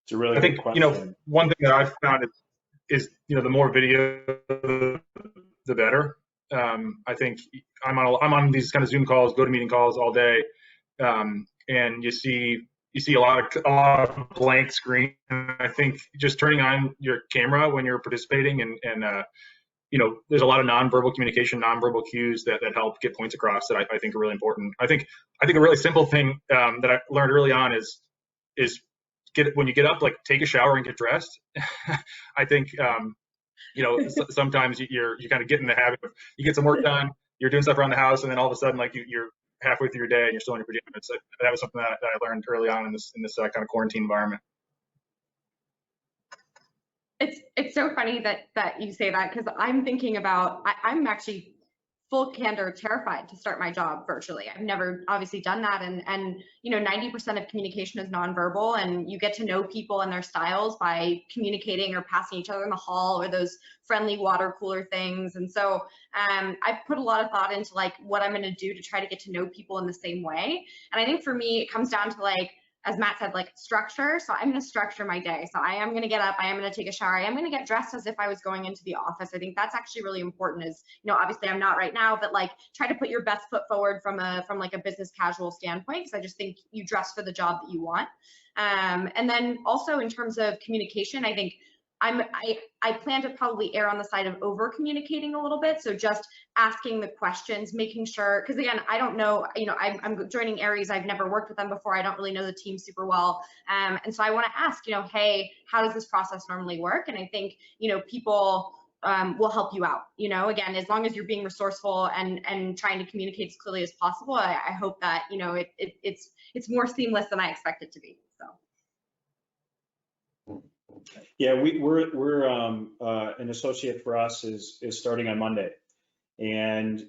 It's a really I good think, question. one thing that I've found is the more video, the better. I think I'm on these kind of Zoom calls, GoToMeeting calls all day, and you see a lot of blank screen. And I think just turning on your camera when you're participating and there's a lot of nonverbal communication, nonverbal cues that help get points across that I think are really important. I think a really simple thing that I learned early on is when you get up, like take a shower and get dressed. I think sometimes you kind of get in the habit of you get some work done, you're doing stuff around the house, and then all of a sudden like you're halfway through your day and you're still in your pajamas. That was something that I learned early on in this kind of quarantine environment. It's so funny that you say that, because I'm thinking about, I'm actually full candor terrified to start my job virtually. I've never obviously done that, and 90% of communication is nonverbal, and you get to know people and their styles by communicating or passing each other in the hall or those friendly water cooler things. And so I've put a lot of thought into like what I'm going to do to try to get to know people in the same way. And I think for me it comes down to, like, as Matt said, like structure. So I'm going to structure my day. So I am going to get up, I am going to take a shower, I am going to get dressed as if I was going into the office. I think that's actually really important. Is, obviously I'm not right now, but like try to put your best foot forward from like a business casual standpoint, because I just think you dress for the job that you want. And then also in terms of communication, I think I plan to probably err on the side of over communicating a little bit. So just asking the questions, making sure, because again, I don't know, I'm joining Aries. I've never worked with them before. I don't really know the team super well. And so I want to ask, hey, how does this process normally work? And I think, people will help you out, again, as long as you're being resourceful and trying to communicate as clearly as possible. I hope that, it's more seamless than I expect it to be. So. Yeah, we're an associate for us is starting on Monday, and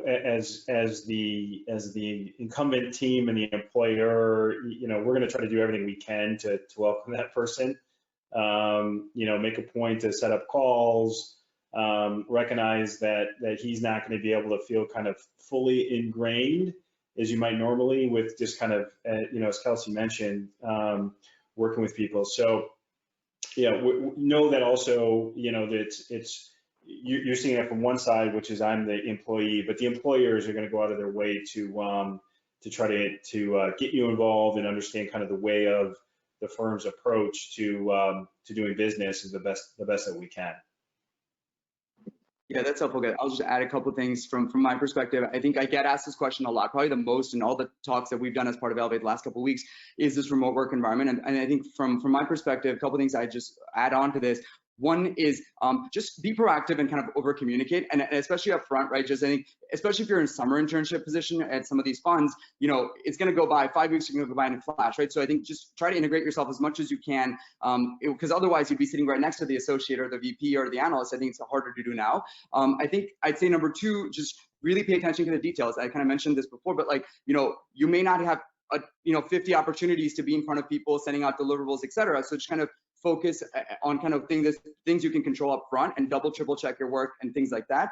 as the incumbent team and the employer, we're going to try to do everything we can to welcome that person. Make a point to set up calls, recognize that he's not going to be able to feel kind of fully ingrained as you might normally with just kind of as Kelsey mentioned, working with people. So. Yeah, know that also, that you're seeing that from one side, which is I'm the employee, but the employers are going to go out of their way to try to get you involved and understand kind of the way of the firm's approach to doing business is the best that we can. Yeah, that's helpful. Good. I'll just add a couple of things from my perspective. I think I get asked this question a lot, probably the most in all the talks that we've done as part of Elevate the last couple of weeks, is this remote work environment. And I think from my perspective, a couple of things I just add on to this. One is just be proactive and kind of over communicate, and especially up front, right? Just I think, especially if you're in summer internship position at some of these funds, it's going to go by 5 weeks, are going to go by in a flash, right? So I think just try to integrate yourself as much as you can, because otherwise you'd be sitting right next to the associate or the VP or the analyst. I think it's harder to do now. I think I'd say number two, just really pay attention to the details. I kind of mentioned this before, but like, you may not have 50 opportunities to be in front of people, sending out deliverables, et cetera. So just kind of focus on kind of things you can control up front and double, triple check your work and things like that.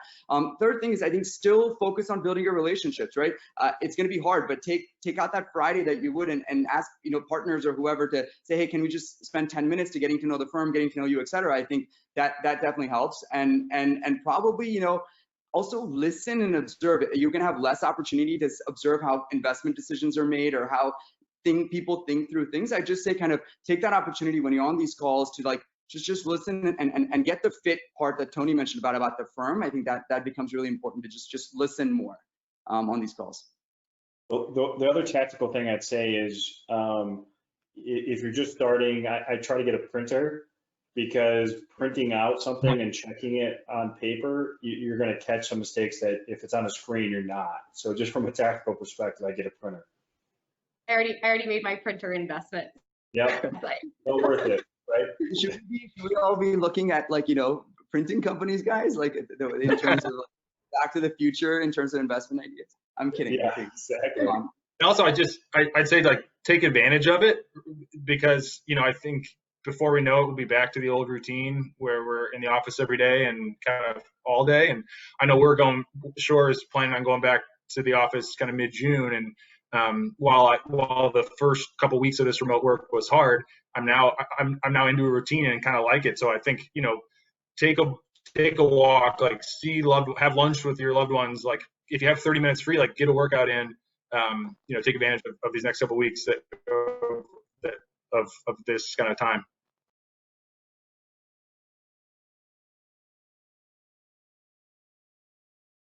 Third thing is, I think still focus on building your relationships, right? It's going to be hard, but take out that Friday that you would and ask, partners or whoever to say, hey, can we just spend 10 minutes to getting to know the firm, getting to know you, et cetera. I think that definitely helps. And probably, also listen and observe. You're going to have less opportunity to observe how investment decisions are made or how people think through things. I just say kind of take that opportunity when you're on these calls to like just listen and get the fit part that Tony mentioned about the firm. I think that becomes really important to just listen more on these calls. Well, the other tactical thing I'd say is if you're just starting, I try to get a printer, because printing out something and checking it on paper, you're going to catch some mistakes that if it's on a screen, you're not. So just from a tactical perspective, I get a printer. I already made my printer investment. Yep, well worth it, right? Should we all be looking at printing companies, guys, like in terms of Back to the Future, in terms of investment ideas? I'm kidding. Yeah, exactly. And also, I'd say like take advantage of it, because I think before we know it, we'll be back to the old routine where we're in the office every day and kind of all day. And I know Shore is planning on going back to the office kind of mid-June, and While the first couple weeks of this remote work was hard, I'm now into a routine and kind of like it. So I think, take a walk, like have lunch with your loved ones. Like if you have 30 minutes free, like get a workout in. Take advantage of these next couple of weeks of this kind of time.